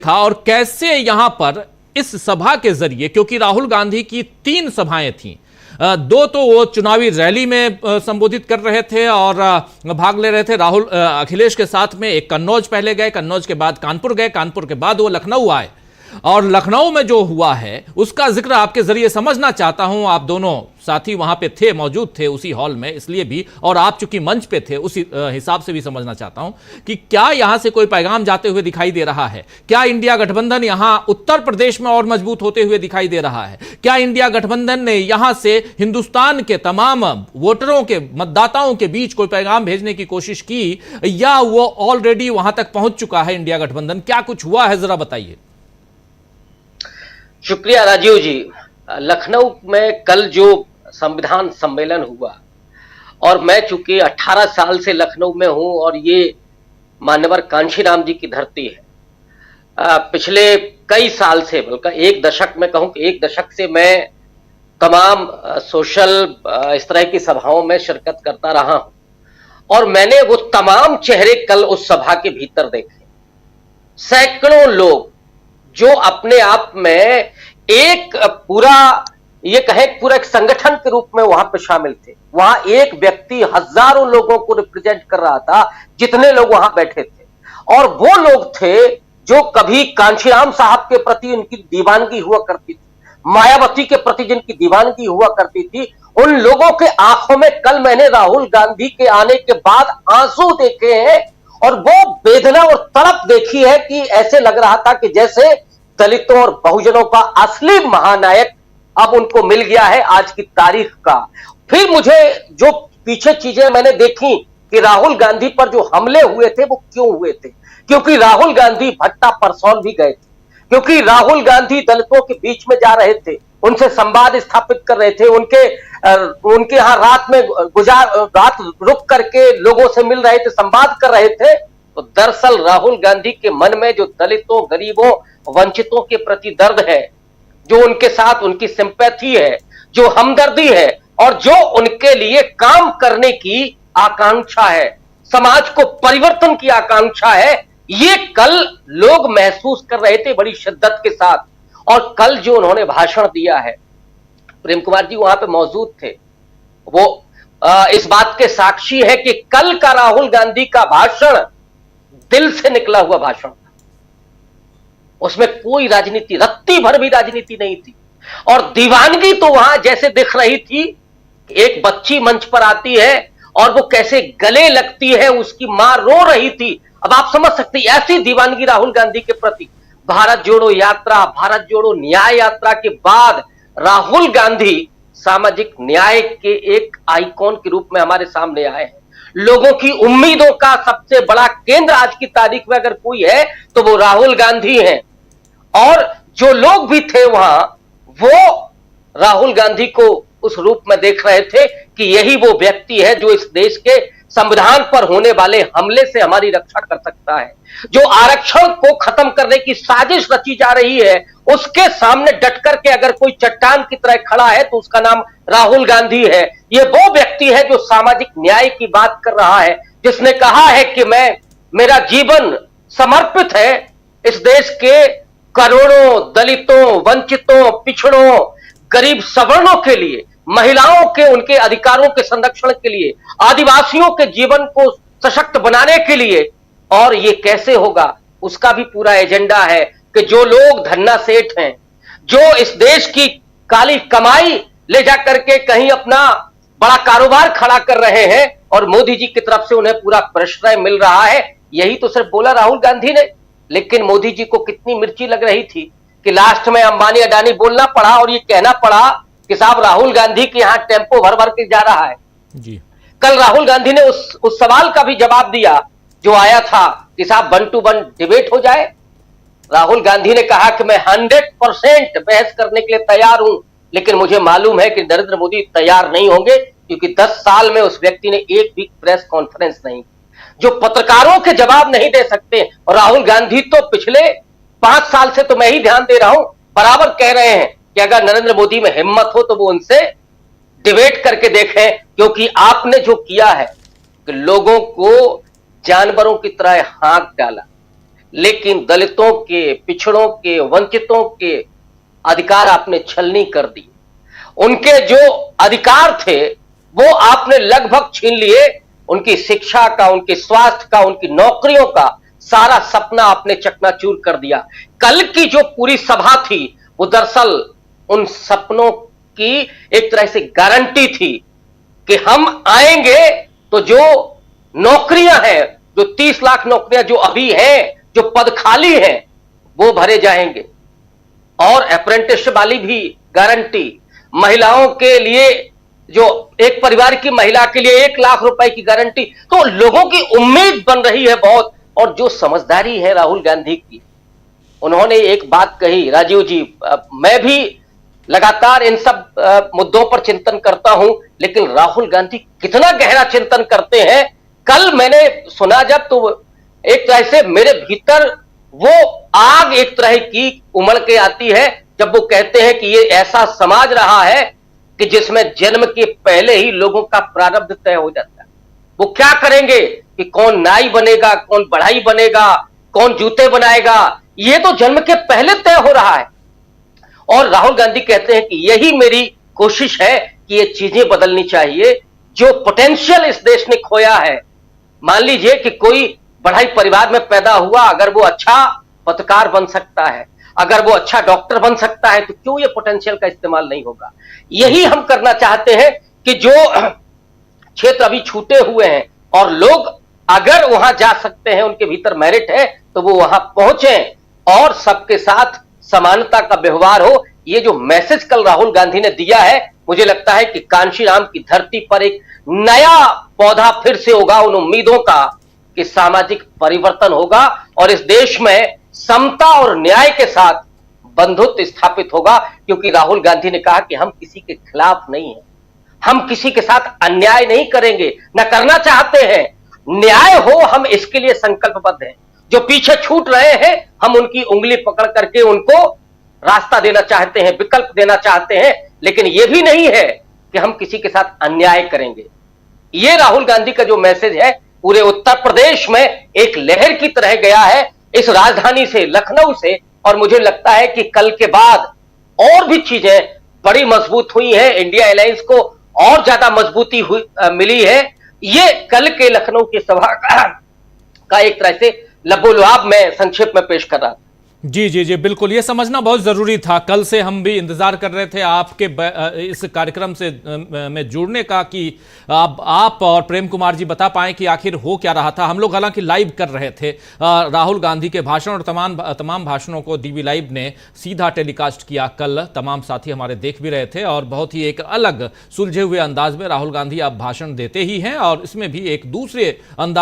था और कैसे यहां पर इस सभा के जरिए, क्योंकि राहुल गांधी की 3 सभाएं थीं, 2 तो वो चुनावी रैली में संबोधित कर रहे थे और भाग ले रहे थे राहुल अखिलेश के साथ में। एक कन्नौज पहले गए, कन्नौज के बाद कानपुर गए, कानपुर के बाद वो लखनऊ आए और लखनऊ में जो हुआ है उसका जिक्र आपके जरिए समझना चाहता हूं। आप दोनों साथी वहां पे थे, मौजूद थे उसी हॉल में, इसलिए भी, और आप चूंकि मंच पे थे उसी हिसाब से भी समझना चाहता हूं कि क्या यहां से कोई पैगाम जाते हुए दिखाई दे रहा है? क्या इंडिया गठबंधन यहां उत्तर प्रदेश में और मजबूत होते हुए दिखाई दे रहा है? क्या इंडिया गठबंधन ने यहां से हिंदुस्तान के तमाम वोटरों के, मतदाताओं के बीच कोई पैगाम भेजने की कोशिश की, या वो ऑलरेडी वहां तक पहुंच चुका है इंडिया गठबंधन? क्या कुछ हुआ है, जरा बताइए। शुक्रिया राजीव जी। लखनऊ में कल जो संविधान सम्मेलन हुआ, और मैं चूंकि 18 साल से लखनऊ में हूं और ये मान्यवर कांशीराम जी की धरती है, पिछले कई साल से, बल्कि 1 दशक में कहूं कि 1 दशक से मैं तमाम सोशल इस तरह की सभाओं में शिरकत करता रहा हूं और मैंने वो तमाम चेहरे कल उस सभा के भीतर देखे। सैकड़ों लोग जो अपने आप में एक पूरा, ये कहें पूरा एक संगठन के रूप में वहां पे शामिल थे। वहां एक व्यक्ति हजारों लोगों को रिप्रेजेंट कर रहा था, जितने लोग वहां बैठे थे। और वो लोग थे जो कभी कांशीराम साहब के प्रति उनकी दीवानगी हुआ करती थी, मायावती के प्रति जिनकी दीवानगी हुआ करती थी, उन लोगों के आंखों में कल मैंने राहुल गांधी के आने के बाद आंसू देखे हैं और वो वेदना और तड़प देखी है कि ऐसे लग रहा था कि जैसे दलितों और बहुजनों का असली महानायक अब उनको मिल गया है आज की तारीख का। फिर मुझे जो पीछे चीजें मैंने देखी कि राहुल गांधी पर जो हमले हुए थे वो क्यों हुए थे, क्योंकि राहुल गांधी भट्टा परसौल भी गए थे, क्योंकि राहुल गांधी दलितों के बीच में जा रहे थे, उनसे संवाद स्थापित कर रहे थे, उनके यहां रात रुक करके लोगों से मिल रहे थे, संवाद कर रहे थे। तो दरअसल राहुल गांधी के मन में जो दलितों, गरीबों, वंचितों के प्रति दर्द है, जो उनके साथ उनकी सिंपैथी है, जो हमदर्दी है और जो उनके लिए काम करने की आकांक्षा है, समाज को परिवर्तन की आकांक्षा है, ये कल लोग महसूस कर रहे थे बड़ी शिद्दत के साथ। और कल जो उन्होंने भाषण दिया है, प्रेम कुमार जी वहां पे मौजूद थे, वो इस बात के साक्षी है कि कल का राहुल गांधी का भाषण दिल से निकला हुआ भाषण था। उसमें कोई राजनीति, रत्ती भर भी राजनीति नहीं थी। और दीवानगी तो वहां जैसे दिख रही थी, एक बच्ची मंच पर आती है और वो कैसे गले लगती है, उसकी मां रो रही थी। अब आप समझ सकते हैं ऐसी दीवानगी राहुल गांधी के प्रति। भारत जोड़ो यात्रा, भारत जोड़ो न्याय यात्रा के बाद राहुल गांधी सामाजिक न्याय के एक आइकॉन के रूप में हमारे सामने आए हैं। लोगों की उम्मीदों का सबसे बड़ा केंद्र आज की तारीख में अगर कोई है तो वो राहुल गांधी हैं। और जो लोग भी थे वहां, वो राहुल गांधी को उस रूप में देख रहे थे कि यही वो व्यक्ति है जो इस देश के संविधान पर होने वाले हमले से हमारी रक्षा कर सकता है, जो आरक्षण को खत्म करने की साजिश रची जा रही है उसके सामने डट करके अगर कोई चट्टान की तरह खड़ा है तो उसका नाम राहुल गांधी है। ये वो व्यक्ति है जो सामाजिक न्याय की बात कर रहा है, जिसने कहा है कि मेरा जीवन समर्पित है इस देश के करोड़ों दलितों, वंचितों, पिछड़ों, गरीब सवर्णों के लिए, महिलाओं के उनके अधिकारों के संरक्षण के लिए, आदिवासियों के जीवन को सशक्त बनाने के लिए। और ये कैसे होगा, उसका भी पूरा एजेंडा है कि जो लोग धन्ना सेठ हैं, जो इस देश की काली कमाई ले जाकर के कहीं अपना बड़ा कारोबार खड़ा कर रहे हैं और मोदी जी की तरफ से उन्हें पूरा प्रश्रय मिल रहा है, यही तो सिर्फ बोला राहुल गांधी ने। लेकिन मोदी जी को कितनी मिर्ची लग रही थी कि लास्ट में अंबानी अडानी बोलना पड़ा और ये कहना पड़ा कि साहब राहुल गांधी के यहां टेम्पो भर भर के जा रहा है जी। कल राहुल गांधी ने उस सवाल का भी जवाब दिया जो आया था कि साहब 1 to 1 डिबेट हो जाए। राहुल गांधी ने कहा कि मैं 100% बहस करने के लिए तैयार हूं, लेकिन मुझे मालूम है कि नरेंद्र मोदी तैयार नहीं होंगे, क्योंकि 10 साल में उस व्यक्ति ने एक भी प्रेस कॉन्फ्रेंस नहीं, जो पत्रकारों के जवाब नहीं दे सकते। और राहुल गांधी तो पिछले 5 साल से, तो मैं ही ध्यान दे रहा हूं, बराबर कह रहे हैं कि अगर नरेंद्र मोदी में हिम्मत हो तो वो उनसे डिबेट करके देखें, क्योंकि आपने जो किया है कि लोगों को जानवरों की तरह हाथ डाला, लेकिन दलितों के, पिछड़ों के, वंचितों के अधिकार आपने छलनी कर दी। उनके जो अधिकार थे वो आपने लगभग छीन लिए। उनकी शिक्षा का, उनके स्वास्थ्य का, उनकी नौकरियों का सारा सपना आपने चकनाचूर कर दिया। कल की जो पूरी सभा थी वो दरअसल उन सपनों की एक तरह से गारंटी थी कि हम आएंगे तो जो नौकरियां हैं, जो 30 लाख नौकरियां जो अभी हैं, जो पद खाली हैं, वो भरे जाएंगे। और अप्रेंटिसशिप वाली भी गारंटी, महिलाओं के लिए जो एक परिवार की महिला के लिए 1 लाख रुपए की गारंटी। तो लोगों की उम्मीद बन रही है बहुत। और जो समझदारी है राहुल गांधी की, उन्होंने एक बात कही, राजीव जी, मैं भी लगातार इन सब मुद्दों पर चिंतन करता हूं, लेकिन राहुल गांधी कितना गहरा चिंतन करते हैं। कल मैंने सुना जब, तो एक तरह से मेरे भीतर वो आग एक तरह की उमड़ के आती है जब वो कहते हैं कि ये ऐसा समाज रहा है कि जिसमें जन्म के पहले ही लोगों का प्रारब्ध तय हो जाता है। वो क्या करेंगे कि कौन नाई बनेगा, कौन बढ़ाई बनेगा, कौन जूते बनाएगा, ये तो जन्म के पहले तय हो रहा है। और राहुल गांधी कहते हैं कि यही मेरी कोशिश है कि ये चीजें बदलनी चाहिए। जो पोटेंशियल इस देश ने खोया है, मान लीजिए कि कोई बढ़ई परिवार में पैदा हुआ, अगर वो अच्छा पत्रकार बन सकता है, अगर वो अच्छा डॉक्टर बन सकता है, तो क्यों ये पोटेंशियल का इस्तेमाल नहीं होगा। यही हम करना चाहते हैं कि जो क्षेत्र अभी छूटे हुए हैं और लोग अगर वहां जा सकते हैं, उनके भीतर मेरिट है, तो वो वहां पहुंचे और सबके साथ समानता का व्यवहार हो। ये जो मैसेज कल राहुल गांधी ने दिया है, मुझे लगता है कि कांशीराम की धरती पर एक नया पौधा फिर से होगा, उन उम्मीदों का कि सामाजिक परिवर्तन होगा और इस देश में समता और न्याय के साथ बंधुत्व स्थापित होगा। क्योंकि राहुल गांधी ने कहा कि हम किसी के खिलाफ नहीं हैं, हम किसी के साथ अन्याय नहीं करेंगे, न करना चाहते हैं। न्याय हो, हम इसके लिए संकल्पबद्ध हैं। जो पीछे छूट रहे हैं, हम उनकी उंगली पकड़ करके उनको रास्ता देना चाहते हैं, विकल्प देना चाहते हैं। लेकिन यह भी नहीं है कि हम किसी के साथ अन्याय करेंगे। ये राहुल गांधी का जो मैसेज है पूरे उत्तर प्रदेश में एक लहर की तरह गया है, इस राजधानी से, लखनऊ से। और मुझे लगता है कि कल के बाद और भी चीजें बड़ी मजबूत हुई हैं, इंडिया अलायंस को और ज्यादा मजबूती मिली है। ये कल के लखनऊ की सभा का एक तरह से लबोलुआब मैं संक्षेप में पेश कर रहा था। जी जी जी, बिल्कुल, ये समझना बहुत ज़रूरी था। कल से हम भी इंतज़ार कर रहे थे आपके इस कार्यक्रम से में जुड़ने का कि आप और प्रेम कुमार जी बता पाएं कि आखिर हो क्या रहा था। हम लोग हालांकि लाइव कर रहे थे राहुल गांधी के भाषण, और तमाम भाषणों को डीवी लाइव ने सीधा टेलीकास्ट किया। कल तमाम साथी हमारे देख भी रहे थे और बहुत ही एक अलग सुलझे हुए अंदाज में राहुल गांधी अब भाषण देते ही हैं और इसमें भी एक दूसरे अंदाज